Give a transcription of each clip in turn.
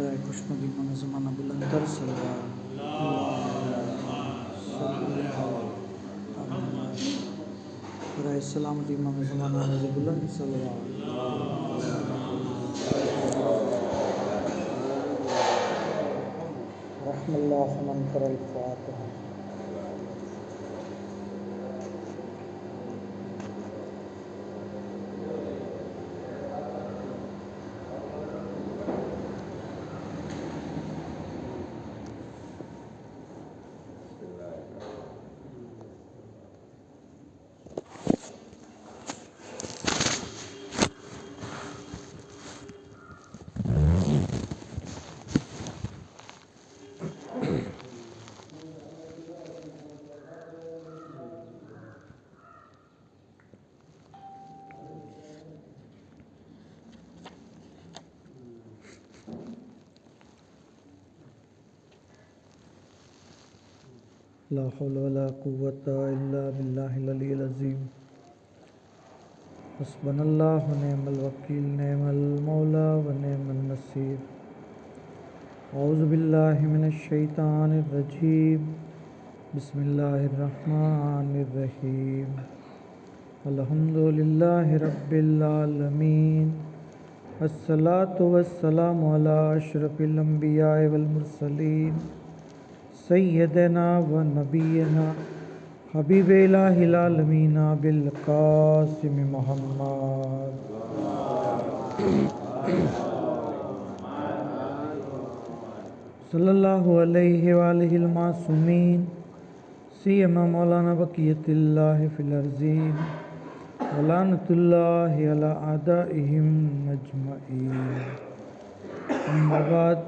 बराए खुशनुदी मन ज़माना बुलंदर बराए सलामती मन ज़माना नज़ बुलंद रहमल्लाह फमन करल फातिहा। ला हौला वला कुव्वता इल्ला बिल्लाहिल अलिय्यिल अज़ीम। हस्बुनल्लाहु व निअमल वकील, निअमल मौला व निअमन नसीर। औज़ु बिल्लाहि मिनश शैतानिर रजीम। बिस्मिल्लाहिर रहमानिर रहीम। अल्हम्दुलिल्लाहि रब्बिल आलमीन। अस्सलातु वस्सलामु अला अशरफिल अंबियाइ वल मुरसलीन सय्यदना व नबीना हबीब इलाहिल आलमीन बिल कासिम मुहम्मद सल्लल्लाहु अलैहि व आलिहिल मासूमीन सियमा मौलाना बक़ियतिल्लाहि फिल अर्ज़ीन व लानतुल्लाहि अला आदाइहिम अजमईन। अम्मा बाद,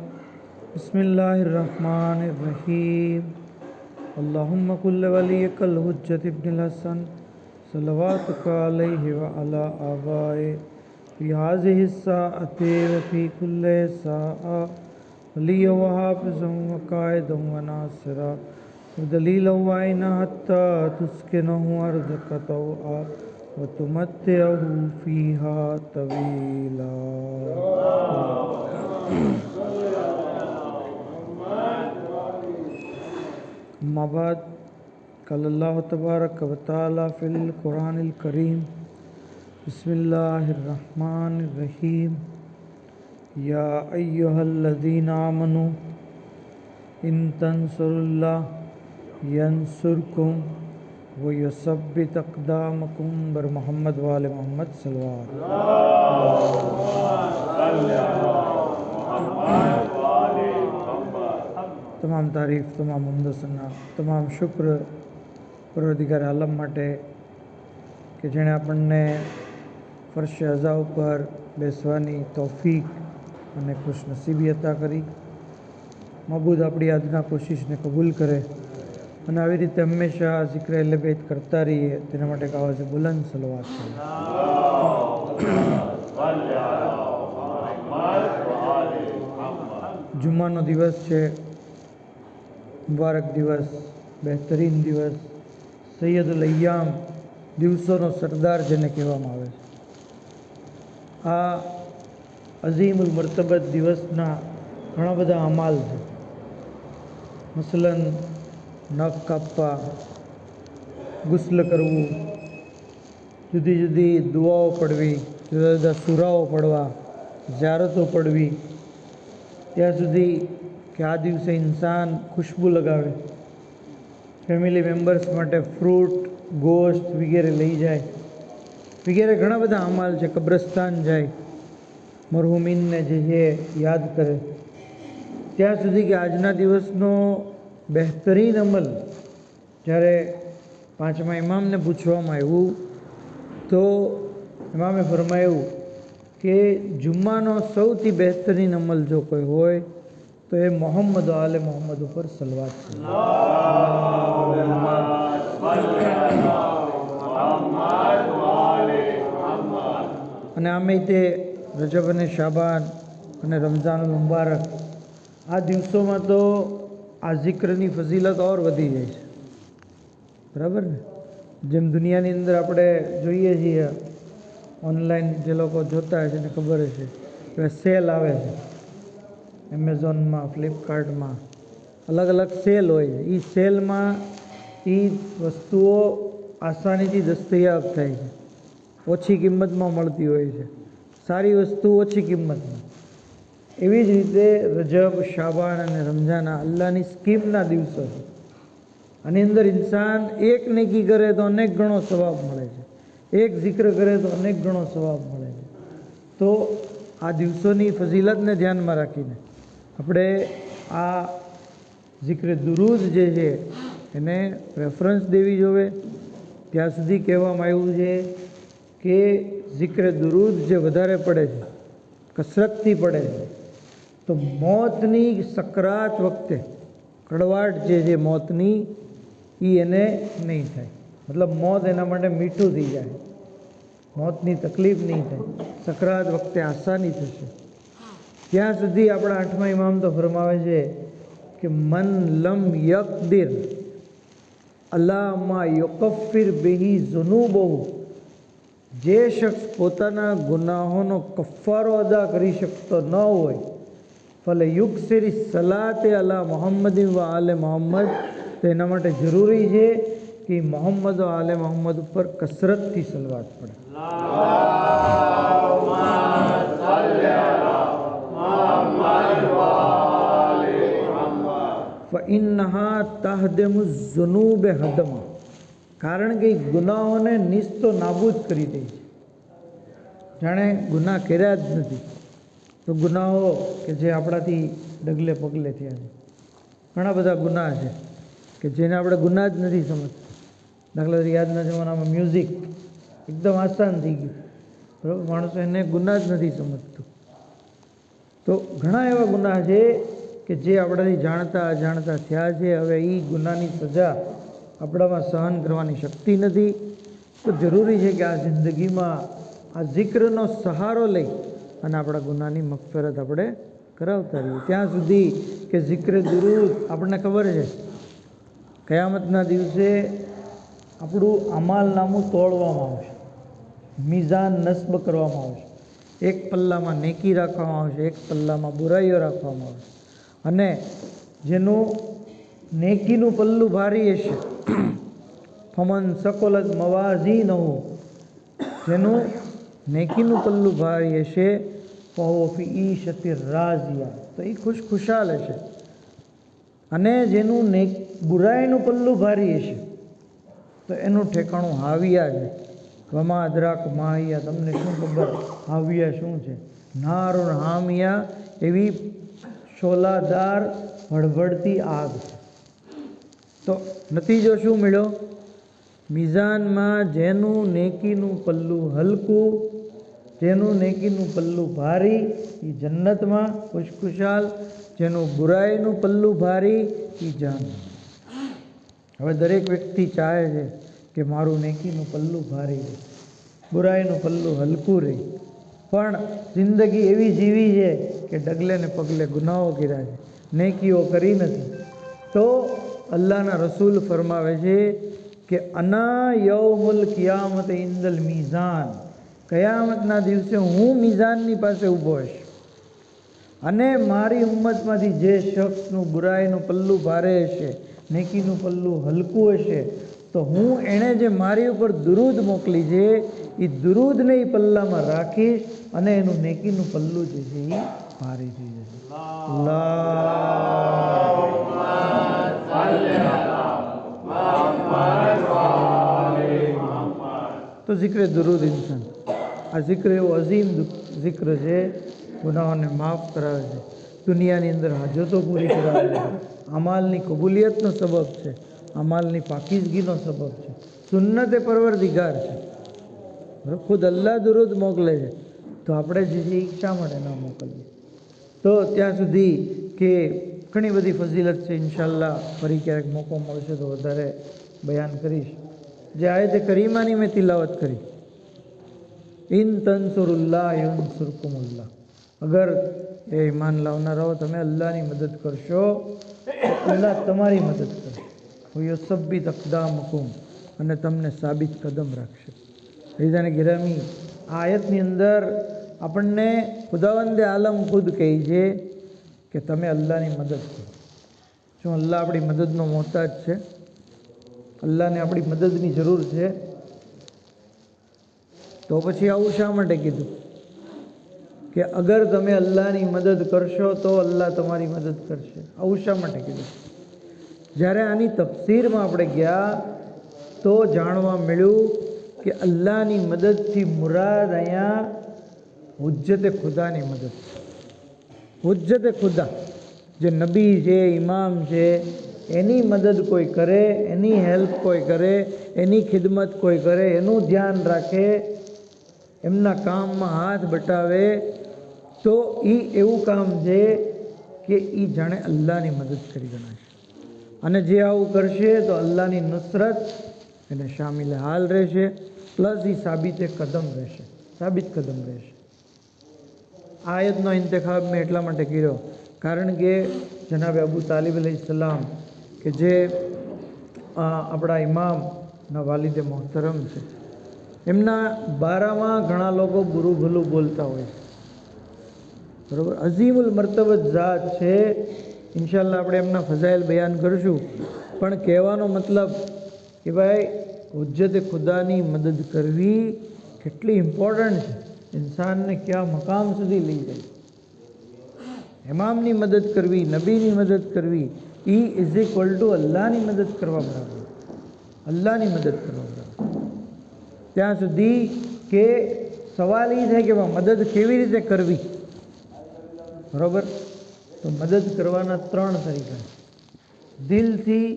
बिस्मिल्लाहिर रहमानिर रहीम। अल्लाहुम्मा कुल्लि वलिय्यिकल हुज्जत इब्निल हसन सल्लवातुका अलैहि व अला आबाए फ़ी हाज़िहि स्साअति व फ़ी कुल्लि साअ वलिय्यन व हाफ़िज़न व क़ाइदन व नासिरा व दलीलन व ऐना हत्ता तुस्किनहु अर्ज़क तौआ व तुमत्तिअहु फ़ीहा तवीला। अम्मा बाद, क़ाल अल्लाहु तबारक व तआला फ़िल क़ुरानिल करीम। बिस्मिल्लाहिर रहमानिर रहीम। या अय्युहल्लज़ीना आमनू इन तंसुरुल्लाह यंसुरकुम व युसब्बित अक़दामकुम। बर मोहम्मद व आले मोहम्मद सल्लल्लाहु तमाम तारीफ़, तमाम हम्द सना, तमाम शुक्र परवरदिगार आलम માટે કે જેણે આપણને ફર્શ અઝા ઉપર બેસવાની તૌફીક અને ખુશનસીબી અતા કરી। મબૂદ આપણી આજના કોશિશને કબૂલ કરે અને આવી રીતે હંમેશા ઝિક્ર અહલે બેત કરતા રહીએ, તેના માટે આવાઝે બુલંદ સલવાત છે। જુમ્માનો દિવસ છે, મુબારક દિવસ, બહેતરીન દિવસ, સૈયદુલ અય્યામ, દિવસોનો સરદાર જેને કહેવામાં આવે છે। આ અઝીમુલ મર્તબત દિવસના ઘણા બધા અમાલ છે। મસલન નખ કાપવા, ગુસ્લ કરવું, જુદી જુદી દુઆઓ પડવી, જુદા જુદા સૂરાઓ પડવા, ઝિયારતો પડવી, ત્યાં સુધી કે આ દિવસે ઇન્સાન ખુશ્બુ લગાવે, ફેમિલી મેમ્બર્સ માટે ફ્રૂટ, ગોશ્ત વગેરે લઈ જાય, વગેરે ઘણા બધા અમાલ છે। કબ્રસ્તાન જાય, મરહુમીનને જે છે યાદ કરે, ત્યાં સુધી કે આજના દિવસનો બહેતરીન અમલ જ્યારે પાંચમા ઇમામને પૂછવામાં આવ્યું તો ઇમામે ફરમાયું કે જુમ્માનો સૌથી બહેતરીન અમલ જો કોઈ હોય તો એ મોહમ્મદ આલે મોહમ્મદ ઉપર સલવાત છે। અને આમે તે રજબ અને શાબાન અને રમઝાનુલ મુબારક આ દિવસોમાં તો આ જિક્રની ફઝીલત ઓર વધી જાય છે, બરાબર ને। જેમ દુનિયાની અંદર આપણે જોઈએ છીએ, ઓનલાઈન જે લોકો જોતા હશે એને ખબર હશે કે સેલ આવે છે, એમેઝોનમાં, ફ્લિપકાર્ટમાં અલગ અલગ સેલ હોય છે. એ સેલમાં એ વસ્તુઓ આસાનીથી દસ્તયાબ થાય છે, ઓછી કિંમતમાં મળતી હોય છે, સારી વસ્તુ ઓછી કિંમતમાં. એવી જ રીતે રજબ, શાબાન અને રમઝાન અલ્લાહની સ્કીમના દિવસો છે. આની અંદર ઇન્સાન એક નેકી કરે તો અનેક ગણો સવાબ મળે છે, એક zikr કરે તો અનેક ગણો સવાબ મળે છે. તો આ દિવસોની ફજીલતને ધ્યાનમાં રાખીને આપણે આ zikr દુરૂદ જે છે એને પ્રેફરન્સ દેવી જોવે. ત્યાં સુધી કહેવામાં આવ્યું છે કે zikr દુરૂદ જે વધારે પડે છે, કસરતથી પડે છે, તો મોતની સકરાત વખતે કડવાટ જે છે મોતની એ એને નહીં થાય. મતલબ મોત એના માટે મીઠું થઈ જાય, મોતની તકલીફ નહીં થાય, સકરાત વખતે આસાની થશે. ત્યાં સુધી આપણા 8મા ઇમામ તો ફરમાવે છે કે મન લમ યકદિર અલા મા યુકફિર બેહી ઝુનૂબહુ, જે શખ્સ પોતાના ગુનાહોનો કફારો અદા કરી શકતો ન હોય, ફલે યુકસિરી સલાતે અલા મોહમ્મદિન વ આલે મોહમ્મદ, તો એના માટે જરૂરી છે કે મોહમ્મદ વ આલે મોહમ્મદ ઉપર કસરતથી સલવાત પડે. ફઇન્નહા તહદમુ ઝુનૂબ હદમા, કારણ કે ગુનાહોને નિસ્તો નાબૂદ કરી દે છે. જાણે ગુનાહ કર્યા જ નથી તો ગુનાહો કે જે આપણાથી ડગલે પગલે થયા છે, ઘણા બધા ગુનાહ છે કે જેને આપણે ગુનાહ જ નથી સમજતા. દાખલા તરીકે આજના જમાનામાં મ્યુઝિક એકદમ આસાન થઈ ગયું, બરાબર, માણસો એને ગુનાહ જ નથી સમજતું. તો ઘણા એવા ગુનાહ છે કે જે આપણાથી જાણતા અજાણતા થયા છે. હવે એ ગુનાહની સજા આપણામાં સહન કરવાની શક્તિ નથી. તો જરૂરી છે કે આ જિંદગીમાં આ zikરનો સહારો લઈ અને આપણા ગુનાહની મગફરત આપણે કરાવતા રહીએ. ત્યાં સુધી કે zikr દુરૂદ આપણને ખબર છે કયામતના દિવસે આપણું અમાલ નામું તોડવામાં આવશે, મિઝાન નસ્બ કરવામાં આવશે. એક પલ્લામાં નેકી રાખવામાં આવશે, એક પલ્લામાં બુરાઈઓ રાખવામાં આવશે. અને જેનું નેકીનું પલ્લું ભારી હશે, ફમન સકોલત મવાઝીનહુ, જેનું નેકીનું પલ્લું ભારી હશે, ફહુવ ફી ઈશતિ રાઝિયા, તો એ ખુશખુશાલ હશે. અને જેનું બુરાઈનું પલ્લું ભારી હશે તો એનું ઠેકાણું હાવિયા છે. વમા અદરાક માહિયા, તમને શું ખબર હાવિયા શું છે? નારુન હામિયા, એવી શોલાદાર ભડભડતી આગ. તો નતીજો શું મળ્યો? મિઝાનમાં જેનું નેકીનું પલ્લું હલકું, જેનું નેકીનું પલ્લું ભારી એ જન્નતમાં ખુશખુશાલ, જેનું બુરાઈનું પલ્લું ભારી એ જહન્નમ. હવે દરેક વ્યક્તિ ચાહે છે કે મારું નેકીનું પલ્લું ભારી રહે, બુરાઈનું પલ્લું હલકું રહે, પણ જિંદગી એવી જીવી છે કે ડગલે ને પગલે ગુનાહો કર્યા છે, નેકીઓ કરી નથી. તો અલ્લાહના રસૂલ ફરમાવે છે કે અના યૌમુલ કિયામત ઇન્દલ મીઝાન, કયામતના દિવસે હું મિઝાનની પાસે ઊભો હશે અને મારી ઉમ્મતમાંથી જે શખ્સનું બુરાઈનું પલ્લું ભારે હશે, નેકીનું પલ્લું હલકું હશે, તો હું એણે જે મારી ઉપર દુરૂદ મોકલી છે એ દુરૂદને એ પલ્લામાં રાખીશ અને એનું નેકીનું પલ્લું જે છે એ ભારે થઈ જશે. તો zikr દુરૂદ ઇન્સાન, આ zikr એવો અઝીમ zikr છે, ગુનાહોને માફ કરાવે છે, દુનિયાની અંદર હાજતો પૂરી કરાવે છે, અમાલની કબૂલિયતનો સબબ છે, અમાલની પાકીઝગીનો સબબ છે, સુન્નતે પરવરદિગાર છે. ખુદ અલ્લાહ દુરૂદ મોકલે છે તો આપણે જે છે એ શા માટે ન મોકલીએ? તો ત્યાં સુધી કે ઘણી બધી ફજીલત છે. ઇન્શાઅલ્લાહ ફરી ક્યારેક મોકો મળશે તો વધારે બયાન કરીશ. જે આયતે કરીમાની મેં તિલાવત કરી, ઇન તનસુરુલ્લાહ યંસુરકુમુલ્લાહ, અગર એ ઈમાન લાવનારાઓ તમે અલ્લાહની મદદ કરશો તો અલ્લાહ તમારી મદદ કરશે. યુસબ્બિત અકદામકુમ, અને તમને સાબિત કદમ રાખશે. રીઝાને ગિરામી, આ આયતની અંદર આપણને ખુદાવંદે આલમ ખુદ કહે છે કે કે તમે અલ્લાહની મદદ કરો. શું અલ્લાહ આપણી મદદનો મોહતાજ છે? અલ્લાહને આપણી મદદની જરૂર છે? તો પછી આવું શા માટે કીધું કે અગર તમે અલ્લાહની મદદ કરશો તો અલ્લાહ તમારી મદદ કરશે? આવું શા માટે કીધું? જ્યારે આની તફસીરમાં આપણે ગયા તો જાણવા મળ્યું કે અલ્લાહની મદદથી મુરાદ અહીંયા હુજ્જતે ખુદાની મદદ છે. હુજ્જતે ખુદા જે નબી છે, ઇમામ છે, એની મદદ કોઈ કરે, એની હેલ્પ કોઈ કરે, એની ખિદમત કોઈ કરે, એનું ધ્યાન રાખે, એમના કામમાં હાથ બટાવે, તો એ એવું કામ છે કે એ જાણે અલ્લાહની મદદ કરી ગણાશે. અને જે આવું કરશે તો અલ્લાહની નુસરત એને શામિલ હાલ રહેશે, પ્લસ એ સાબિત કદમ રહેશે. આ આયતનો ઇંતખાબ મેં એટલા માટે કર્યો કારણ કે જનાબ અબુ તાલિબ અલૈહિસ્સલામ કે જે આપણા ઇમામના વાલિદ મોહતરમ છે, એમના બારામાં ઘણા લોકો બુરું ભલું બોલતા હોય છે. બરાબર, અઝીમુલ મર્તબત ઝાત છે. ઇન્શાલ્લાહ આપણે એમના ફઝાઇલ બયાન કરીશું. પણ કહેવાનો મતલબ કે ભાઈ હુજ્જતે ખુદાની મદદ કરવી કેટલી ઇમ્પોર્ટન્ટ છે, ઇન્સાનને કયા મકામ સુધી લઈ જાય. ઇમામની મદદ કરવી, નબીની મદદ કરવી, એ ઇઝ ઇક્વલ ટુ અલ્લાહની મદદ કરવા બરાબર. અલ્લાહની મદદ કરવા બરાબર. ત્યાં સુધી કે સવાલ એ થાય કે મદદ કેવી રીતે કરવી. બરાબર, તો મદદ કરવાના 3 તરીકા: દિલથી,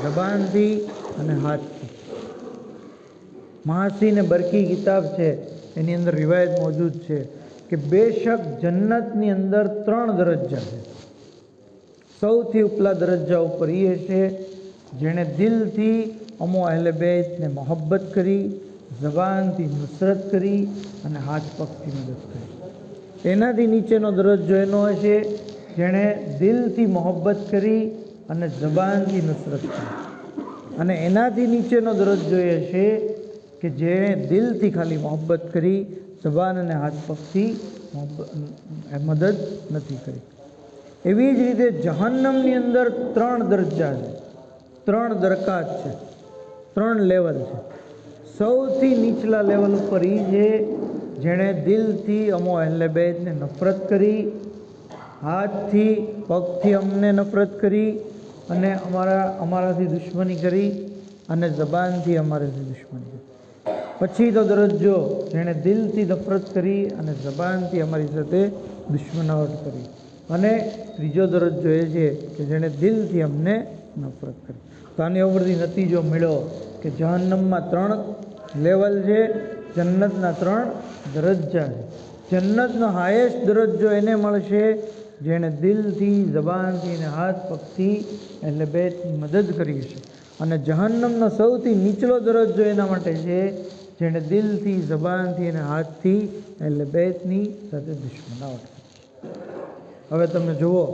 જબાનથી અને હાથથી. મહાસી ને બરકી કિતાબ છે, એની અંદર રિવાયત મોજૂદ છે કે બેશક જન્નતની અંદર 3 દરજ્જા છે. સૌથી ઉપલા દરજ્જા ઉપર એ છે જેણે દિલથી અમો અહેલે બેતને મોહબ્બત કરી, જબાનથી નુસરત કરી અને હાથ પગથી મદદ કરી. એનાથી નીચેનો દરજ્જો એનો હશે જેણે દિલથી મોહબ્બત કરી અને જબાનથી નુસરત કરી. અને એનાથી નીચેનો દરજ્જો એ છે કે જેણે દિલથી ખાલી મોહબ્બત કરી, જબાન અને હાથ પગથી મદદ નથી કરી. એવી જ રીતે જહન્નમની અંદર 3 દરજ્જા છે, 3 દરકાત છે, 3 લેવલ છે. સૌથી નીચલા લેવલ ઉપર એ છે જેણે દિલથી અમો અહેલે બેતને નફરત કરી, હાથથી પગથી અમને નફરત કરી અને અમારાથી દુશ્મની કરી અને જબાનથી અમારાથી દુશ્મની કરી. પછી તો દરજ્જો જેણે દિલથી નફરત કરી અને જબાનથી અમારી સાથે દુશ્મનાવટ કરી. અને ત્રીજો દરજ્જો એ છે કે જેણે દિલથી અમને નફરત કરી. તો આની ઉપરથી નતીજો મળ્યો કે જહન્નમમાં 3 લેવલ છે, જન્નતના 3 દરજ્જા છે. જન્નતનો હાઈએસ્ટ દરજ્જો એને મળશે જેણે દિલથી, જબાનથી અને હાથ પગથી એટલે બેતની મદદ કરી છે. અને જહન્નમનો સૌથી નીચલો દરજ્જો એના માટે છે જેણે દિલથી, જબાનથી અને હાથથી એટલે બેતની સાથે દુશ્મનાવટ કરી. હવે તમે જુઓ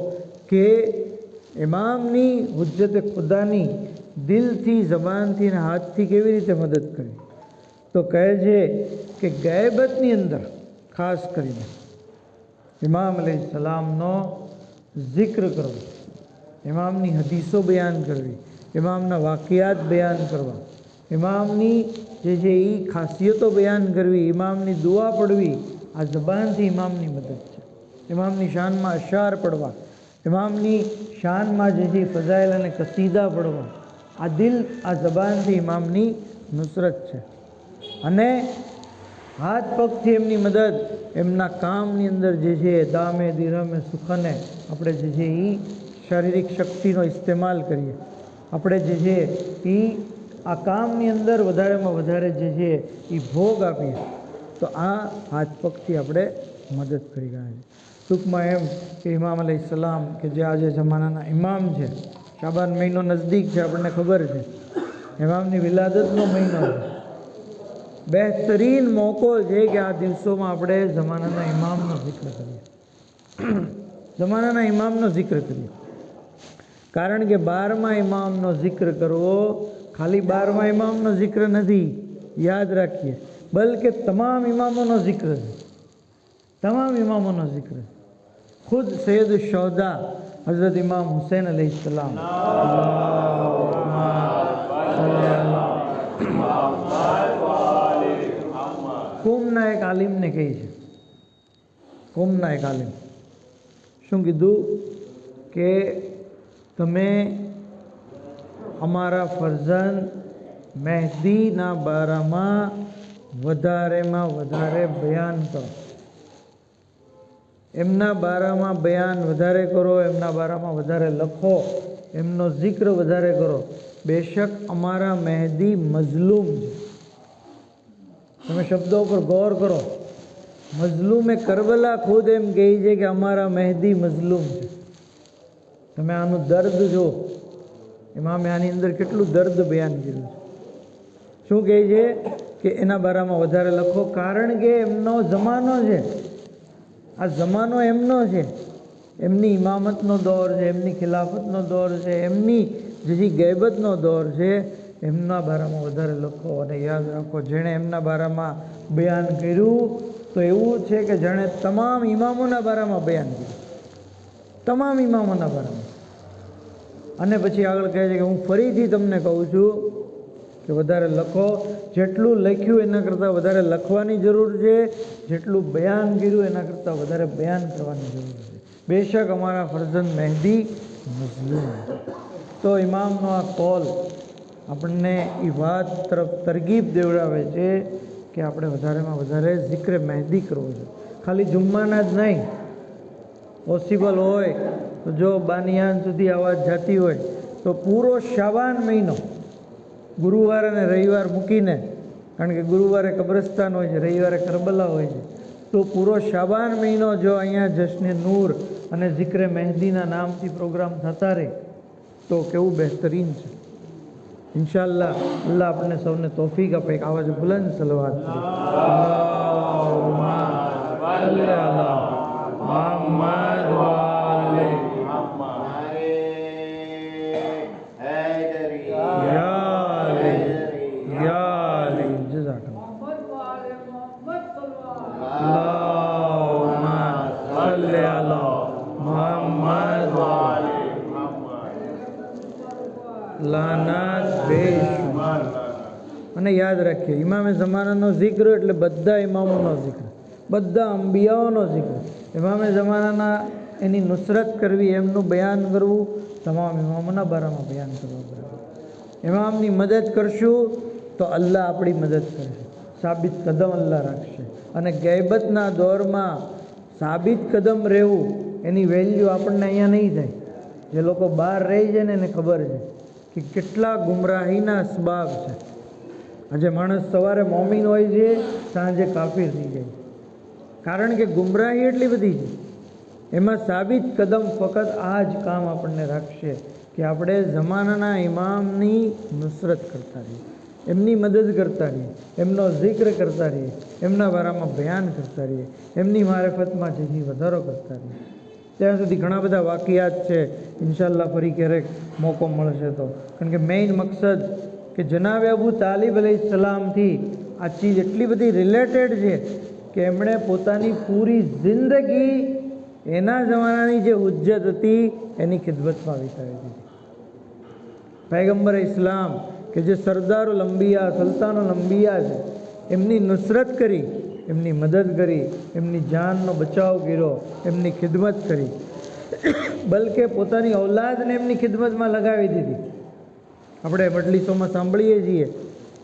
કે ઇમામની હુજ્જતે ખુદાની દિલથી, જબાનથી અને હાથથી કેવી રીતે મદદ કરી. તો કહે છે કે ગૈબતની અંદર ખાસ કરીને ઇમામ અલૈહિસ્સલામનો જિક્ર કરવો, ઇમામની હદીસો બયાન કરવી, ઇમામના વાકિયાત બયાન કરવા, ઇમામની જે છે એ ખાસિયતો બયાન કરવી, ઇમામની દુઆ પડવી, આ જબાનથી ઇમામની મદદ છે. ઇમામની શાનમાં અશાર પડવા, ઇમામની શાનમાં જે છે ફઝાઇલ અને કસીદા પડવા, આ દિલ, આ જબાનથી ઇમામની નુસરત છે. અને હાથ પગથી એમની મદદ, એમના કામની અંદર જે છે દામે દિરમે સુખને આપણે જે છે એ શારીરિક શક્તિનો ઇસ્તેમાલ કરીએ, આપણે જે છે એ આ કામની અંદર વધારેમાં વધારે જે છે એ ભોગ આપીએ, તો આ હાથ પગથી આપણે મદદ કરી રહ્યા છીએ. ટૂંકમાં એમ કે ઇમામ અલૈહિસ્સલામ કે જે આજે જમાનાના ઇમામ છે, શાબાન મહિનો નજદીક છે, આપણને ખબર છે, ઇમામની વિલાદતનો મહિનો છે. બહેતરીન મોકો છે કે આ દિવસોમાં આપણે જમાનાના ઇમામનો જિક્ર કરીએ, જમાનાના ઇમામનો જિક્ર કરીએ. કારણ કે 12મા ઇમામનો જિક્ર કરવો ખાલી 12મા ઇમામનો જિક્ર નથી, યાદ રાખીએ, બલકે તમામ ઇમામોનો જિક્ર છે, તમામ ઇમામોનો જિક્ર છે. खुद सैयद शौदा हज़रत इमाम हुसैन अलैहिस्सलाम કોમના એક આલિમને કહે છે, કોમના એક આલિમ શું કીધું કે તમે અમારા ફરઝંદ મહેદીના બારામાં વધારેમાં વધારે બયાન કરો, એમના બારામાં બયાન વધારે કરો, એમના બારામાં વધારે લખો, એમનો જિક્ર વધારે કરો. બેશક અમારા મહેદી મઝલૂમ છે. તમે શબ્દો પર ગૌર કરો. મઝલૂમ એ કરબલા ખુદ એમ કહે છે કે અમારા મહેદી મઝલૂમ છે. તમે આનું દર્દ જો, ઇમામે આની અંદર કેટલું દર્દ બયાન કર્યું છે. શું કહે છે કે એના બારામાં વધારે લખો, કારણ કે એમનો જમાનો છે, આ જમાનો એમનો છે, એમની ઇમામતનો દોર છે, એમની ખિલાફતનો દોર છે, એમની જે ગૈબતનો દોર છે. એમના બારામાં વધારે લખો અને યાદ રાખો, જેણે એમના બારામાં બયાન કર્યું તો એવું છે કે જેણે તમામ ઇમામોના બારામાં બયાન કર્યું, તમામ ઇમામોના બારામાં. અને પછી આગળ કહે છે કે હું ફરીથી તમને કહું છું કે વધારે લખો. જેટલું લખ્યું એના કરતાં વધારે લખવાની જરૂર છે, જેટલું બયાન કર્યું એના કરતાં વધારે બયાન કરવાની જરૂર છે. બેશક અમારા ફરઝંદ મહેદી મઝલૂમ. તો ઇમામનો આ કોલ આપણને એ વાત તરફ તરગીબ દેવડાવે છે કે આપણે વધારેમાં વધારે જિક્ર મહેદી કરવો છે. ખાલી જુમ્માના જ નહીં, પોસિબલ હોય તો જો બાનિયાન સુધી આવાજ જતી હોય તો પૂરો શાબાન મહિનો ગુરુવાર અને રવિવાર મૂકીને, કારણ કે ગુરુવારે કબ્રસ્તાન હોય છે, રવિવારે કરબલા હોય છે, તો પૂરો શાબાન મહિનો જો અહીંયા જશ્ને નૂર અને જિક્ર મહેદીના નામથી પ્રોગ્રામ થતા રહે તો કેવું બહેતરીન છે. ઇન્શાઅલ્લાહ અલ્લાહ આપણને સૌને તોફીક આપે. એક આવાજ બુલંદ સલવાત અને યાદ રાખીએ, ઇમામે ઝમાનાનો જિક્ર એટલે બધા ઇમામોનો જિક્ર, બધા અંબિયાઓનો જિક્ર. ઇમામે ઝમાનાના એની નુસરત કરવી, એમનું બયાન કરવું, તમામ ઇમામોના બારામાં બયાન કરવું. ઇમામની મદદ કરશું તો અલ્લાહ આપણી મદદ કરશે, સાબિત કદમ અલ્લાહ રાખશે. અને ગૈબતના દોરમાં સાબિત કદમ રહેવું એની વેલ્યુ આપણને અહીંયા નહીં થાય. જે લોકો બહાર રહી છે ને એને ખબર છે કે કેટલા ગુમરાહીના અસબાબ છે. આજે માણસ સવારે મોમીન હોય છે, સાંજે કાફિર થઈ જાય, કારણ કે ગુમરાહી એટલી બધી છે. એમાં સાબિત કદમ ફક્ત આ જ કામ આપણને રાખશે કે આપણે જમાનાના ઇમામની નુસરત કરતા રહીએ, એમની મદદ કરતા રહીએ, એમનો જિક્ર કરતા રહીએ, એમના બારામાં બયાન કરતા રહીએ, એમની મારિફતમાં જેથી વધારો કરતા રહીએ. ત્યાં સુધી ઘણા બધા વાકિયાત છે, ઇન્શાઅલ્લાહ ફરી ક્યારેક મોકો મળશે તો. કારણ કે મેઇન મકસદ કે જનાબે અબુ તાલિબ અલૈહિસ્સલામથી આ ચીજ એટલી બધી રિલેટેડ છે કે એમણે પોતાની પૂરી જિંદગી એના જમાનાની જે હુજ્જત હતી એની ખિદમતમાં વિતાવી દીધી. પૈગંબર ઇસ્લામ કે જે સરદારુલ અંબિયા, સુલતાનુલ અંબિયા છે, એમની નુસરત કરી, એમની મદદ કરી, એમની જાનનો બચાવ કર્યો, એમની ખિદમત કરી, બલકે પોતાની ઔલાદને એમની ખિદમતમાં લગાવી દીધી. આપણે મજલિસોમાં સાંભળીએ છીએ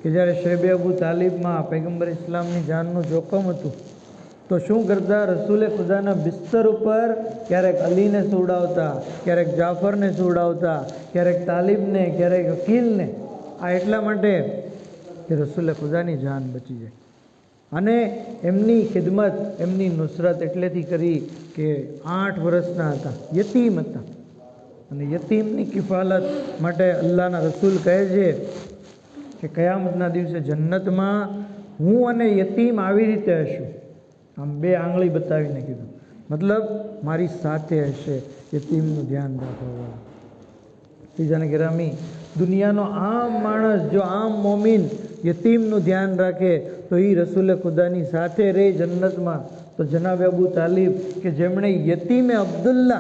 કે જ્યારે શેબે અબુ તાલિબમાં પૈગંબર ઇસ્લામની જાનનું જોખમ હતું તો શું કરતા, રસૂલે ખુદાના બિસ્તર ઉપર ક્યારેક અલીને સુવડાવતા, ક્યારેક જાફરને સુવડાવતા, ક્યારેક તાલિબને, ક્યારેક અકીલને. આ એટલા માટે કે રસૂલે ખુદાની જાન બચી જાય. અને એમની ખિદમત, એમની નુસરત એટલેથી કરી કે 8 વર્ષના હતા, યતીમ હતા, અને યતીમની કિફાલત માટે અલ્લાહના રસૂલ કહે છે કે કયામતના દિવસે જન્નતમાં હું અને યતીમ આવી રીતે હશું. આમ 2 આંગળી બતાવીને કીધું, મતલબ મારી સાથે હશે, યતીમનું ધ્યાન રાખવા. ત્રીજાને ગિરામી, દુનિયાનો આમ માણસ જો આમ મોમીન યતીમનું ધ્યાન રાખે તો એ રસૂલે ખુદાની સાથે રહે જન્નતમાં, तो जनाब अबू तालिब के जेमणे यतीमे अब्दुल्ला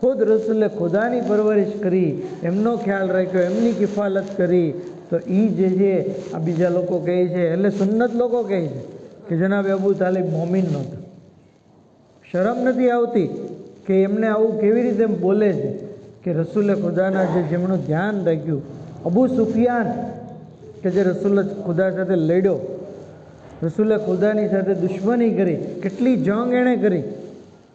खुद रसूल खुदानी परवरिश करी, एमनो ख्याल राख्यो, एमनी किफालत करी, तो ई जे आ बीजा लोको कहे छे એટલે સુન્નત લોકો કહે છે કે જનાબ અબુ તાલિબ મોમિન નહોતા। શરમ નથી આવતી કે એમને આવું કેવી રીતે બોલે છે કે રસૂલે ખુદાના જેમનું ધ્યાન રાખ્યું। અબુ સુફિયાન કે જે રસૂલ ખુદા સાથે લડ્યો, રસૂલે ખુદાની સાથે દુશ્મની કરી, કેટલી જંગ એણે કરી,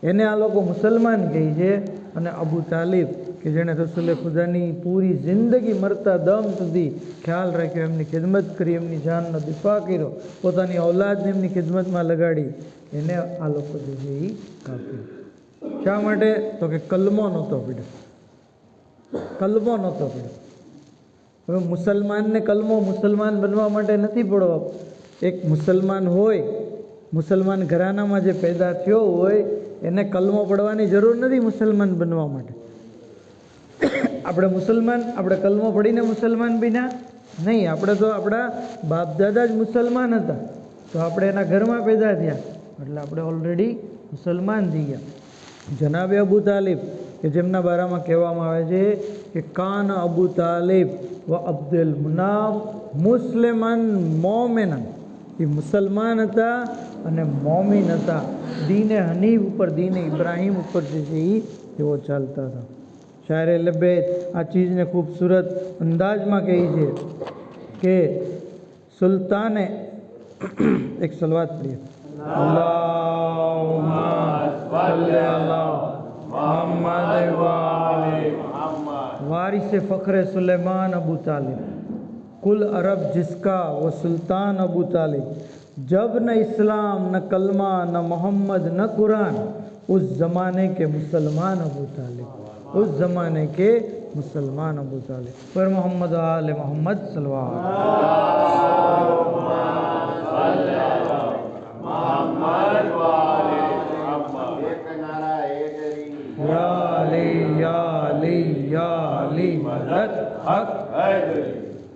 એને આ લોકો મુસલમાન કહે છે। અને અબુ તાલિબ કે જેણે રસૂલે ખુદાની પૂરી જિંદગી મરતા દમ સુધી ખ્યાલ રાખ્યો, એમની ખિદમત કરી, એમની જાનનો દિફા કર્યો, પોતાની ઔલાદને એમની ખિદમતમાં લગાડી, એને આ લોકો જે છે એ કાપ્યું। શા માટે? તો કે કલમો નહોતો પીડ્યો, કલમો નહોતો પીડ્યો। હવે મુસલમાનને કલમો મુસલમાન બનવા માટે નથી પડવો। એક મુસલમાન હોય, મુસલમાન ઘરાનામાં જે પેદા થયો હોય એને કલમો પડવાની જરૂર નથી મુસલમાન બનવા માટે। આપણે મુસલમાન, આપણે કલમો પડીને મુસલમાન બન્યા નહીં, આપણે તો આપણા બાપ દાદા જ મુસલમાન હતા, તો આપણે એના ઘરમાં પેદા થયા એટલે આપણે ઓલરેડી મુસલમાન થઈ ગયા। જનાબે અબુ તાલિબ કે જેમના બારામાં કહેવામાં આવે છે કે કાન અબુ તાલિબ વ અબ્દુલ મુનાફ મુસ્લિમન મોમિનન, એ મુસલમાન હતા અને મોમિન હતા, દીને હનીફ ઉપર, દીને ઇબ્રાહીમ ઉપર જે છે એ તેઓ ચાલતા હતા। શાયરે લબેદ આ ચીજને ખૂબસૂરત અંદાજમાં કહી છે કે સુલ્તાને એક સલવાત પડીએ, અલ્લાहुम्मा सल्ली अला मुहम्मद व आले मुहम्मद, वारिसे फखरे सुलेमान अबू तालिब, कुल अरब जिसका वो सुल्तान अबू तालिब, जब न इस्लाम न कलमा न मोहम्मद न कुरान, उस ज़माने के मुसलमान अबू तालिब, उस ज़माने के मुसलमान अबू तालिब। पर मोहम्मद आले मोहम्मद सल्लल्लाहु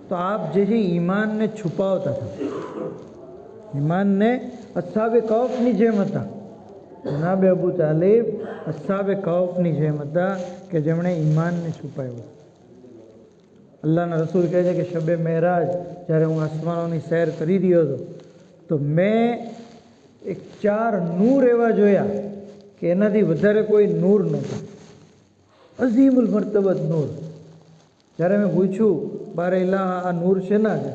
तो आप जैसे ईमान ने छुपावता था, ईमान ने अस्हाबे कौफनी जेम था। जनाबे अबू तालिब अस्हाबे कौफनी जेम था कि जेमणे ईमान ने छुपायो। अल्लाहना रसूल कहे छे कि शबे मेराज જ્યારે હું આસમાનોની સૈર કરી રહ્યો હતો તો મેં એક 4 નૂર એવા જોયા કે એનાથી વધારે કોઈ નૂર નહોતા, અઝીમુલ મર્તબત નૂર। જ્યારે મેં પૂછ્યું બારે ઇલાહ આ નૂર શેના છે,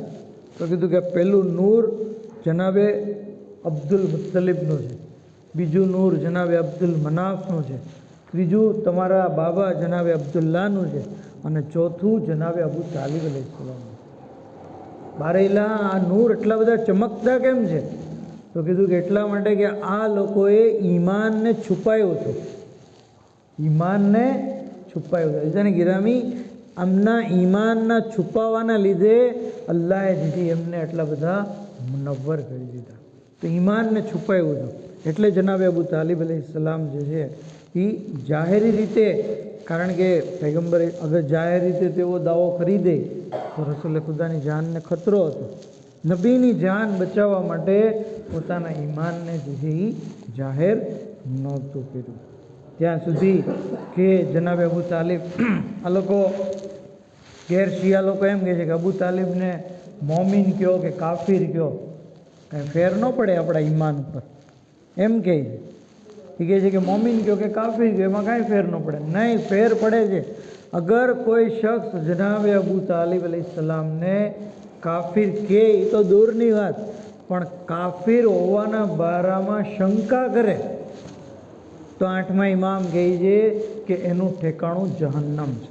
તો કીધું કે પહેલું નૂર જનાબે અબ્દુલ મુત્તલિબનું છે, બીજું નૂર જનાબે અબ્દુલ મનાફનું છે, ત્રીજું તમારા બાબા જનાબે અબ્દુલ્લાનું છે, અને ચોથું જનાબે અબુ તાલિબ અલૈહિસ્સલામનું। બારે ઇલાહ આ નૂર એટલા બધા ચમકતા કેમ છે, તો કીધું કે એટલા માટે કે આ લોકોએ ઈમાનને છુપાયું હતું, ઈમાનને છુપાયું હતું। ઇજાને ગિરામી આમના ઈમાનના છુપાવાના લીધે અલ્લાહે દીધી એમને એટલા બધા મુનવ્વર કરી દીધા, તો ઈમાનને છુપાયું હતું। એટલે જનાબે અબુ તાલિબ અલૈહિસ્સલામ જે છે એ જાહેરી રીતે, કારણ કે પૈગંબર અગર જાહેર રીતે તેઓ દાવો કરી દે તો રસૂલે ખુદાની જાનને ખતરો હતો, નબીની જાન બચાવવા માટે પોતાના ઈમાનને જે છે એ જાહેર નહોતું કર્યું। ત્યાં સુધી કે જનાબે અબુ તાલિબ, આ લોકો ગેર શિયા લોકો એમ કહે છે કે અબુ તાલિબને મોમિન કહો કે કાફિર કહો, કાંઈ ફેર ન પડે આપણા ઈમાન ઉપર, એમ કહે છે। એ કહે છે કે મોમિન કહો કે કાફિર કહો, એમાં કાંઈ ફેર ન પડે। નહીં, ફેર પડે છે। અગર કોઈ શખ્સ જનાબે અબુ તાલિબ અલૈહિસ્સલામને કાફિર કહે તો દૂરની વાત, પણ કાફિર હોવાના બારામાં શંકા કરે તો 8મા ઇમામ કહે છે કે એનું ઠેકાણું જહન્નમ છે,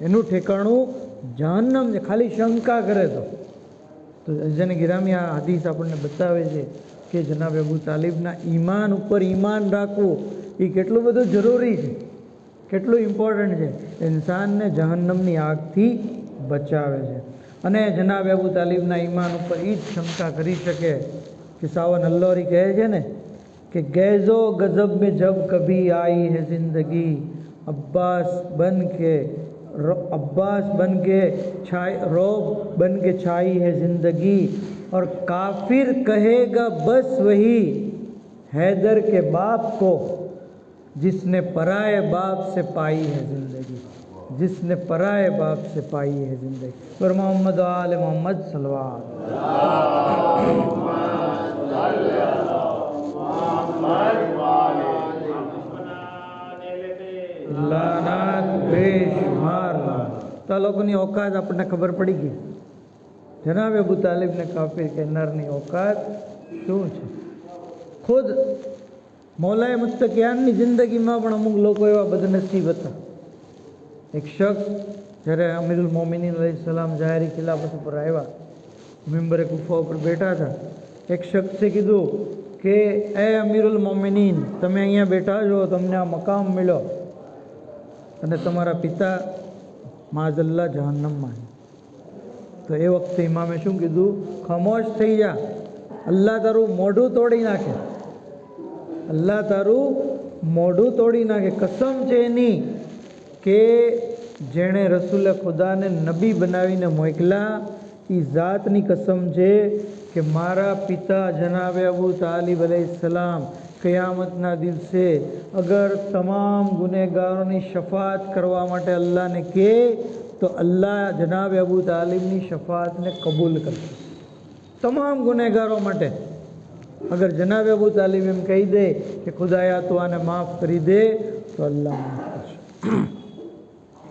એનું ઠેકાણું જહન્નમ છે, ખાલી શંકા કરે તો જેને ગિરામી આ હદીસ આપણને બતાવે છે કે જનાબ અબુ તાલિબના ઈમાન ઉપર ઈમાન રાખવું એ કેટલું બધું જરૂરી છે, કેટલું ઇમ્પોર્ટન્ટ છે, ઇન્સાનને જહન્નમની આગથી બચાવે છે। અને જનાબ અબુ તાલિબના ઈમાન ઉપર એ જ શંકા કરી શકે કે સાવન અલ્લોરી કહે છે ને कि गैज़ो गज़ब में जब कभी आई है ज़िंदगी, अब्बास बन के छाई रौब बन के छाई है ज़िंदगी, और काफिर कहेगा बस वही हैदर के बाप को जिसने पराए बाप से पाई है जिंदगी, जिसने पराए बाप से पाई है जिंदगी। पर मोहम्मद आल मोहम्मद सल्लल्लाहु तो लोगों औकात अपने खबर पड़ी गई। जनाब अबू तालिब ने काफिर कहनारनी औकात शू है। खुद मौलाए मुत्तकियान की जिंदगी में पण अमुक लोग एवा बदनसीब था। एक शख्स जયારે अमीरुल मोमिनीन अलैहिस्सलाम जाहिरी खिलाफत पर आया, मिंबरे कुफा पर बैठा था, एक शख्से कीधु कि ए अमीरुल मोमिनीन तमे अहींया बैठा छो, तमने आ मकाम मिलो अने तमारा पिता माज़ल्ला जहन्नम में। तो ए वक्ते इमामे शू कीधु, खामोश थई जा, अल्लाह तारू मोढू तोड़ी नाखे, अल्लाह तारू मोढू तोड़ी नाखे। कसम छे एनी के जेणे रसूल खुदा ने नबी बनावीने मोकल्या, ई जातनी कसम छे कि मारा पिता जनाब अबू तालिब अलैहिस्सलाम क़यामतना दिवसे अगर तमाम गुनेगारों शफात करवा माटे अल्लाह ने कहे तो अल्लाह जनाब अबू तालिबनी शफात ने कबूल करशे। तमाम गुनेगारों माटे अगर जनाब अबू तालिब एम कही दे कि खुदाया तो आने माफ़ करी दे तो अल्लाह माफ़ करशे।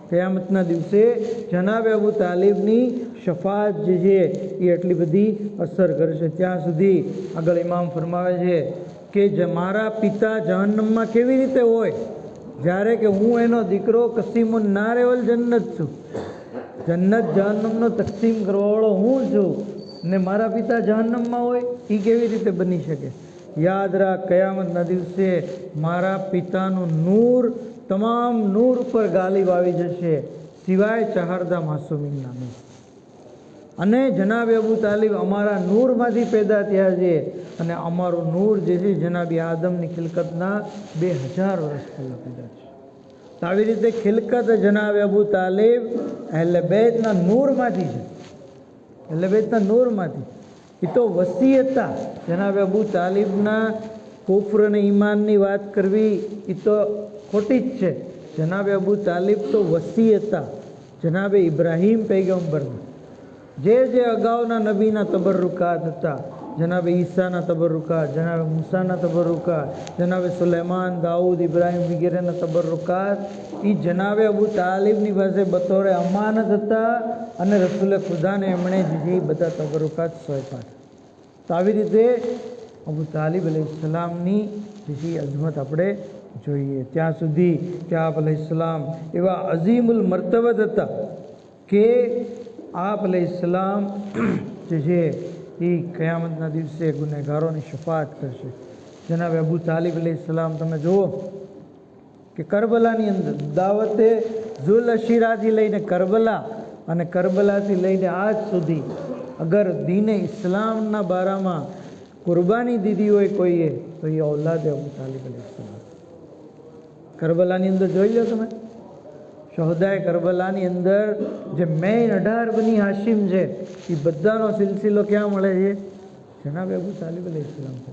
क़यामतना दिवसे जनाब अबू तालिबनी शफात जे छे ए एटली बधी असर करशे। त्यां सुधी आगळ इमाम फरमावे छे कि मारा पिता जहन्नम में केवी रीते होय ज्यारे के हूँ एनो दीकरो कसीमुन नारे वल जन्नत छूं, जन्नत जहन्नमनो तकसीम करवावाळो हूँ छूं ने मारा पिता जहन्नम में होय, ई केवी रीते बनी शके। याद राख, कयामतना दिवसे मारा पितानुं नूर तमाम नूर पर गालिब आवी जशे सिवाय चहारदा मासूमीना नूर। अने जनाब अबू तालिब अमारा नूर मांथी पैदा थया छे अने अमारू नूर जे छे जनाबी आदमनी खिलकतना 2000 वर्ष पहला पैदा छे। तो आवी रीते खिलकत जनाब अबू तालिब अहले बैतना नूर मांथी छे, अहले बैतना नूर मांथी। ए तो वसी हता। जनाब अबू तालिबना कुफ्र अने ईमाननी वात करवी ए तो खोटी ज छे। जनाब अबू तालिब तो वसी हता जनाब इब्राहिम पैगंबरना। जे अगाउना नबीना तबरुकात हता, जनाब ईसाना तबरुकात, जनाब मूसाना तबरुकात, जनाब सुलेमान, दाऊद, इब्राहिम वगैरह तबरुकात ई जनाब अबू तालिबनी पासे बतौर अमानत हता अने रसूल खुदा ने एमणे जे बधा तबरुकात सोंप्या। तो आवी रीते अबू तालिब अलैहिस्सलामनी जे अजमत आपणे જોઈએ। ત્યાં સુધી કે આપ अलैहिस्सलाम એવા અઝીમુલ મર્તબત હતા કે आप अलैहिस्सलाम જે છે એ કયામતના દિવસે ગુનેગારોની શફાત કરશે। જનાબ અબુ તાલિબ अलैहिस्सलाम તમે જુઓ કે કરબલાની અંદર દાવતે ઝુલ અશીરાથી લઈને કરબલા અને કરબલાથી લઈને આજ સુધી અગર દીને ઇસ્લામના બારામાં કુરબાની દીધી હોય કોઈએ તો એ औलाद અબુ તાલિબ अलैहिस्सलाम। करबलानी अंदर જોઈ લો તમે, શહોદાએ કરબલાની અંદર જે મેઇન 18 બની હાશિમ છે એ બધાનો સિલસિલો ક્યાં મળે છે? જનાબ અબુ તાલિબ अलैहिस्सलाम છે।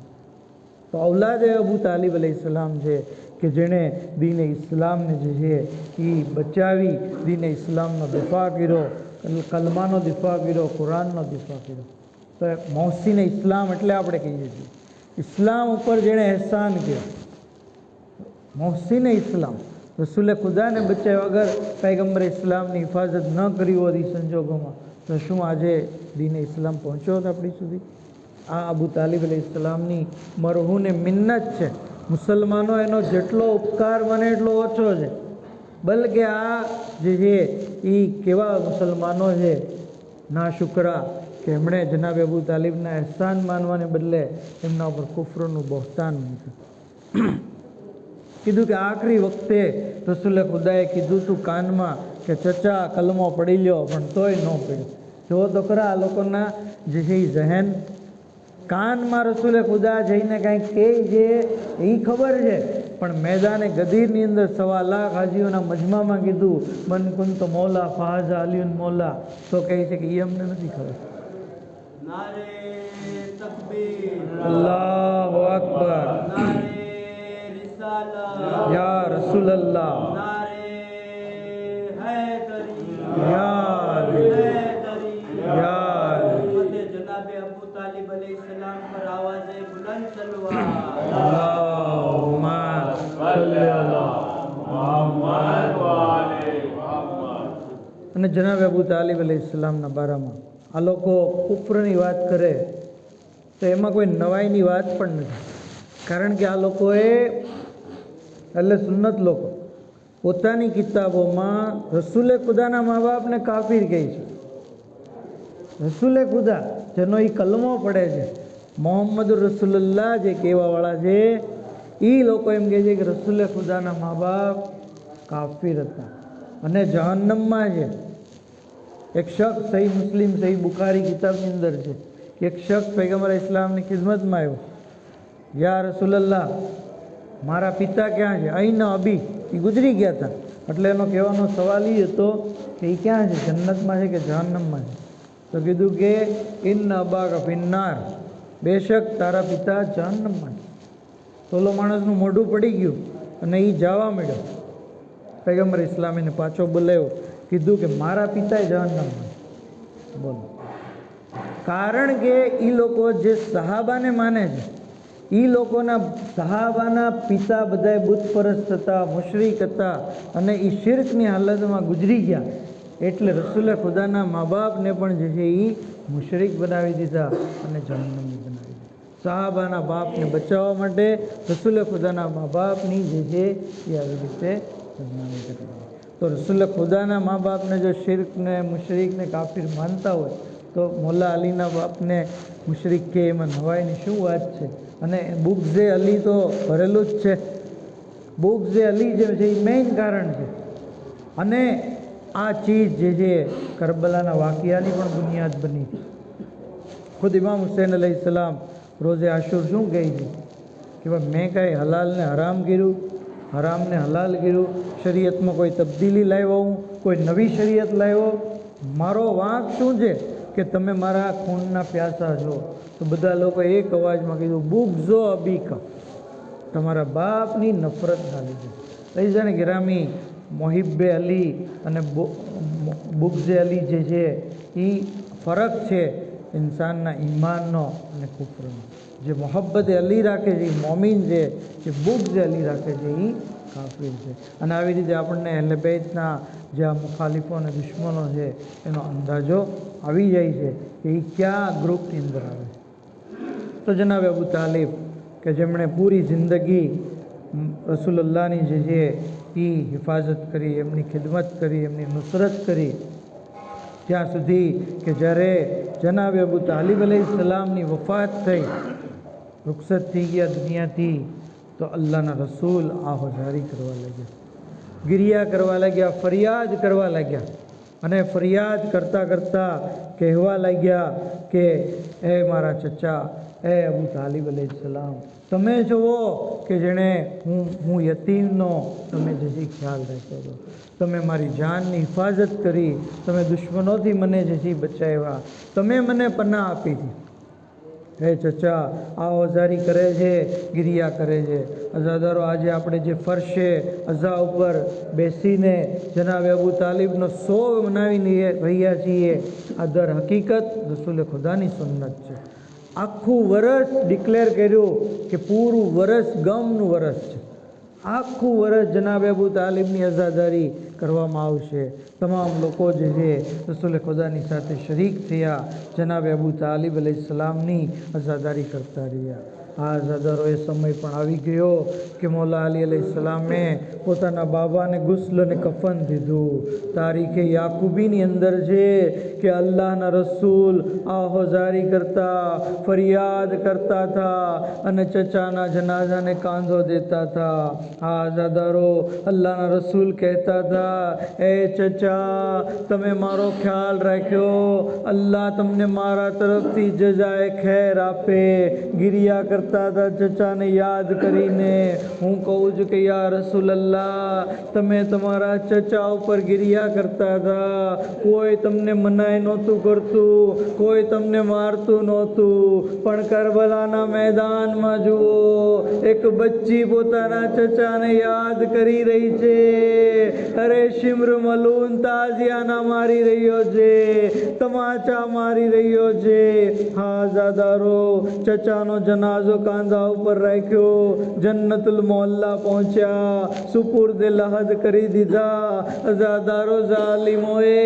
તો औलाद અબુ તાલિબ अलैहिस्सलाम છે કે જેણે દીને ઇસ્લામને જે છે એ બચાવી, દીને ઇસ્લામનો દિફા કર્યો, કલમાનો દિફા કર્યો, કુરાનનો દિફા કર્યો। તો મોહસિને ઇસ્લામ એટલે આપણે કહીએ છીએ ઇસ્લામ ઉપર જેણે એહસાન કર્યો, मोहसिन इस्लाम। रसूल खुदा ने बचाया अगर पैगंबर इस्लाम की हिफाजत न करी हो संजोगों में तो शू आज दीन इस्लाम पहुँचो अपनी सुधी? आ अबू तालिब अलैहिस्सलाम नी मरहू ने मिन्नत है। मुसलमानों एनो जेटलो उपकार बने एटलो ओछो है। बल्कि आ जे है ई केवा मुसलमानों है ना शुक्रा कि एमणे जनाब अबू तालिबना एहसान मानवाने बदले एमना पर कुफ्रनु बहतान मूक्युं। कीधु कि आखरी वक्ते रसूल खुदाए कीधु तू कान में कि चचा कलमो पड़ी लो पण तोय न पड़्यो। जो तो खरा आ लोकोना जे छे जहन कान में रसूल खुदा जईने कंईक कहे छे ए खबर है पण मैदाने गदीरनी अंदर 1.25 लाख हाजीओना मजमामां कीधु मन कुंत मौला फाजा अलीउन मौला तो कहे छे कि ए अमने नथी खबर। नारे तकबीर अल्लाहु अकबर नारे रिसालत या रसूल अल्लाह नारे हैदरी या अली हैदरी या अली फतेह जनाब अबू तालिब अलैहिस्सलाम पर आवाज़े बुलंद सलवात अल्लाहुम्मा सल्ली अला मुहम्मद व आले मुहम्मद। અને જનાબ અબુ તાલિબ અલૈહિસ્સલામના બારામાં આ લોકો કુફરની વાત કરે તો એમાં કોઈ નવાઈની વાત પણ નથી, કારણ કે આ લોકોએ એટલે સુન્નત લોકો પોતાની કિતાબોમાં રસૂલે ખુદાના મા બાપને કાફિર કહે છે. રસૂલે ખુદા જેનો એ કલમો પડે છે, મોહમ્મદ રસૂલુલ્લાહ જે કહેવાવાળા છે, એ લોકો એમ કહે છે કે રસૂલે ખુદાના મા બાપ કાફિર હતા અને જહન્નમમાં છે. એક શખ્સ સહી મુસ્લિમ સહી બુખારી કિતાબની અંદર છે, એક શખ્સ પૈગંબર ઇસ્લામની ખિદમતમાં આવ્યો, યા રસૂલલ્લાહ મારા પિતા ક્યાં છે, અહીં અબી, એ ગુજરી ગયા હતા. એટલે એનો કહેવાનો સવાલ એ હતો કે એ ક્યાં છે, જન્નતમાં છે કે જહન્નમમાં છે? તો કીધું કે ઇન્ન અબાકા ફિન્નાર, બેશક તારા પિતા જહન્નમમાં છે. તો ઓલો માણસનું મોઢું પડી ગયું અને એ જવા મળ્યો. પૈગંબર ઇસ્લામીને પાછો બોલાવ્યો, કીધું કે મારા પિતા જહન્નમમાં છે. બોલો, કારણ કે એ લોકો જે સહાબાને માને છે, એ લોકોના સહાબાના પિતા બધાય બુતપરસ્ત હતા, મુશરિક હતા અને એ શિર્કની હાલતમાં ગુજરી ગયા. એટલે રસૂલે ખુદાના મા બાપને પણ જે છે એ મુશરિક બનાવી દીધા અને જહન્નમી બનાવી દીધા. સહાબાના બાપને બચાવવા માટે રસૂલે ખુદાના મા બાપની જે છે એ આવી રીતે બદનામી કરી. તો રસૂલે ખુદાના મા બાપને જો શિર્કને મુશરિકને કાફિર માનતા હોય તો મોલા અલીના બાપને મુશરિક કે એમાં નવાઈની શું વાત છે? અને બુગ્ઝે અલી તો ભરેલું જ છે. બુગ્ઝે અલી જે છે એ મેઇન કારણ છે. અને આ ચીજ જે છે કરબલાના વાકિયાની પણ બુનિયાદ બની. ખુદ ઇમામ હુસૈન અલૈહિસ્સલામ રોઝે આશુર શું કહે છે કે ભાઈ મેં કાંઈ હલાલને હરામ કર્યું, હરામને હલાલ કર્યું, શરીયતમાં કોઈ તબદીલી લાવ્યો, હું કોઈ નવી શરીયત લાવ્યો? મારો વાંક શું છે કે તમે મારા ખૂનના પ્યાસા છો? તો બધા લોકો એક અવાજમાં કીધું બુગ્ઝો અબીકા, તમારા બાપની નફરત ના લીધે. લઈ જાણે ગિરામી મોહિબ્બે અલી અને બુગ્ઝે અલી જે છે એ ફરક છે ઇન્સાનના ઈમાનનો અને કુફરનો. જે મોહબ્બતે અલી રાખે છે એ મોમીન છે, જે બુગ્ઝે અલી રાખે છે એ કાફિર છે. અને આવી રીતે આપણને અહલે બેતના જે આ મુખાલિફો અને દુશ્મનો છે એનો અંદાજો આવી જાય છે કે એ કયા ગ્રુપની અંદર આવે છે. તો જનાબ અબુ તાલિબ કે જેમણે પૂરી જિંદગી રસૂલુલ્લાહની જે છે એ હિફાજત કરી, એમની ખિદમત કરી, એમની નુસરત કરી, ત્યાં સુધી કે જ્યારે જનાબ અબુ તાલિબ અલૈહિસ્સલામની વફાત થઈ, રૂખસત થઈ ગયા દુનિયાથી, તો અલ્લાહના રસૂલ આહોજારી કરવા લાગ્યા, ગિરિયા કરવા લાગ્યા, ફરિયાદ કરવા લાગ્યા. અને ફરિયાદ કરતાં કરતાં કહેવા લાગ્યા કે એ મારા ચચા, એ અબુ તાલિબ અલૈહિસ્સલામ, તમે જુઓ કે જેણે હું યતીમનો તમે જે ખ્યાલ રાખ્યો હતો, તમે મારી જાનની હિફાજત કરી, તમે દુશ્મનોથી મને જે બચાવ્યા, તમે મને પનાહ આપી હતી. હે ચચા, આ ઓઝારી કરે છે, ગિરિયા કરે છે. અઝાદારો, આજે આપણે જે ફરશે અઝા ઉપર બેસીને જનાબ અબુ તાલિબનો સોગ મનાવી રહ્યા છીએ, આ દર હકીકત રસૂલે ખુદાની સુન્નત છે. આખું વરસ ડિક્લેર કર્યું કે પૂરું વરસ ગમનું વરસ છે. આખું વરસ જનાબ અબુ તાલિબની અઝાદારી કરવામાં આવશે. તમામ લોકો જે છે રસૂલ ખુદાની સાથે શરીક થયા, જનાબ અબુ તાલિબ અલૈહિસ્સલામની અઝાદારી કરતા રહ્યા. આ અઝાદારોએ સમય પણ આવી ગયો કે મોલા અલી અલૈહિસ્સલામે પોતાના બાબાને ગુસ્લ અને કફન દીધું. તારીખે યાકુબીની અંદર છે કે અલ્લાહના રસૂલ આહોજારી કરતા, ફરિયાદ કરતા હતા અને ચચાના જનાઝાને કાંધો દેતા હતા. આ અઝાદારો અલ્લાહના રસૂલ કહેતા હતા, એ ચચા, તમે મારો ખ્યાલ રાખ્યો, અલ્લાહ તમને મારા તરફથી જજાએ ખેર આપે. ગિરિયા કરતા હતા ચચાને યાદ કરીને. હું કહું છું કે યા રસૂલલ્લાહ, તમે તમારા ચચા ઉપર ગિરિયા કરતા હતા. કોઈ તમને મનાઈ નહોતું કરતું, કોઈ તમને મારતું નહોતું. પણ કરબલાના મેદાનમાં જુઓ, એક બચ્ચી પોતાના ચચાને યાદ કરી રહી છે. અરે શિમ્ર મલૂન તાઝિયાના મારી રહ્યો છે, તમાચા મારી રહ્યો છે. હા ઝાદારો, ચચાનો જનાઝો કાંધા ઉપર રાખ્યો, જન્નતુલ મોહલ્લા પહોંચ્યા, સુપુર્દ લહદ કરી દીધા. ઝાદારો ઝાલિમોએ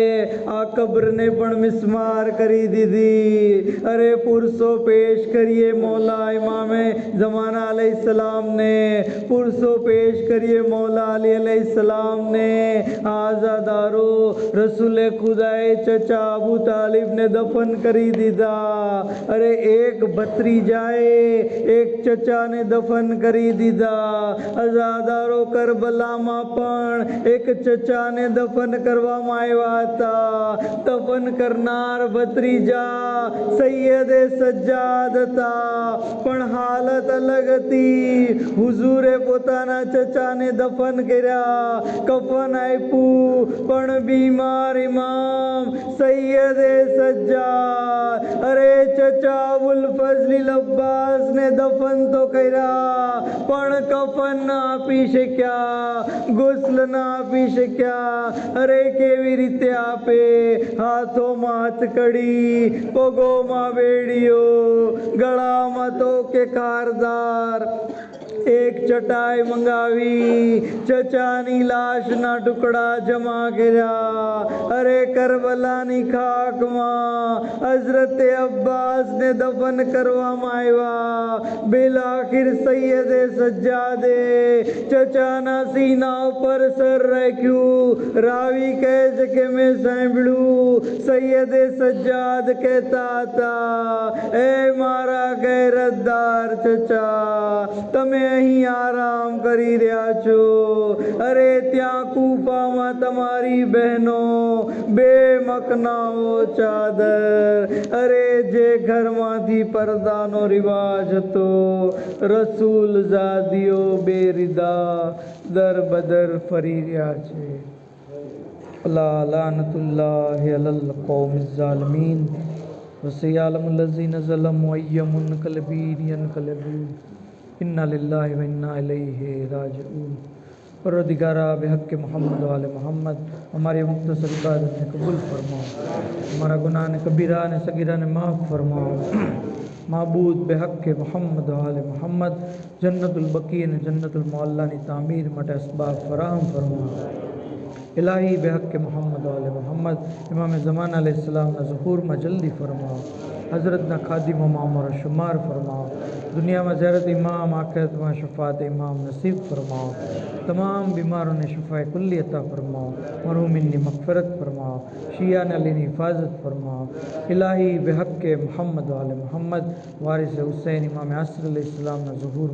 આ કબ્રને પણ મિસ્માર કરી દીધી. અરે પુરસો પેશ કરીએ મૌલા ઇમામે જમાના અલૈહિસ્સલામને, પુરસો પેશ કરીએ મૌલા અલી અલૈહિસ્સલામને. આઝાદારો, રસૂલે ખુદાએ ચચા અબુ તાલિબને દફન કરી દીધા. અરે એક ભત્રીજાએ એક ચચાને દફન કરી દીધા. આઝાદારો, કરબલામાં પણ એક ચચાને દફન કરવામાં આવ્યા હતા. દફન કરનાર ભત્રીજા સૈયદે સજ્જાદ હતા, પણ હાલત અલગ હતી. હુઝુરે પોતાના ચચાને દફન કર્યા, કફન આપ્યું, પણ બીમાર ઇમામ સૈયદે સજ્જાદ. અરે ચચા અબુલ ફઝલ અબ્બાસને દફન તો કર્યા, પણ કફન ના આપી શક્યા, ગુસ્લ ના આપી શક્યા. અરે કેવી રીતે આપે? હાથોમાં હથકડી, પગોમાં બેડીઓ, ગળામાં તો કે ખારદાર. એક ચટાઈ મંગાવી, ચચાની લાશના ટુકડા જમા કર્યા. અરે કરબલાની ખાકમાં હઝરતે અબ્બાસને દફન કરવામાં આવ્યા. બિલાખિર સૈયદે સજ્જાદે ચચાના સીના ઉપર સર રાખ્યું. રાવી કહે છે કે મેં સાંભળ્યું સૈયદે સજ્જાદ કહેતા હતા, એ મારા ગૈરતદાર ચચા, તમે અહીં આરામ કરી રહ્યા છો. અરે ત્યાં કૂફામાં તમારી બહેનો બે મકનાઓ ચાદર. અરે જે ઘરમાંથી પરદાનો રિવાજ હતો, રસૂલ ઝાદીઓ બેરિદા દર બદર ફરી રહ્યા છે. અલા લાનતુલ્લાહિ અલલ કૌમિઝ ઝાલિમીન વસયલામુલ લઝીન ઝલમુ અય્યમુન કલબીન યનકલબૂન. इन्ना लिल्लाहि व इन्ना इलैहि राजिऊन. परवरदिगारा बेहक़ मोहम्मद वाले मोहम्मद, हमारी मुख्तसर इबादत ने कबूल फरमाओ, हमारा गुनाह ने कबीरा ने सगीरा ने माफ़ फरमाओ. महबूद बेहक़ मोहम्मद वाले मोहम्मद, जन्नतुल बकी ने जन्नतुल मोहल्लाની તામીર માટે અસબાબ ફરાહમ ફરમાઓ. इलाही बेहक़ मोहम्मद वाले मोहम्मद, इमाम ज़माना अलैहिस्सलामના ઝુહૂરમાં જલ્દી ફરમાઓ. હઝરતના ખાદિમોમાં અમારો શુમાર ફરમાઓ. દુનિયામાં ઝિયારત ઇમામ, આખિરતમાં શફાત ઇમામ નસીબ ફરમાઓ. તમામ બીમારોને શફાએ કુલ્લી અતા ફરમાઓ. મરહૂમીનની મગફરત ફરમાઓ. શિયા ને અલીની હિફાજત ફરમાઓ. ઇલાહી બેહक़ મોહમ્મદ વાલે મોહમ્મદ, વારિસ હુસૈન ઇમામ આસિર अलैहिस्सलामના ઝુહૂર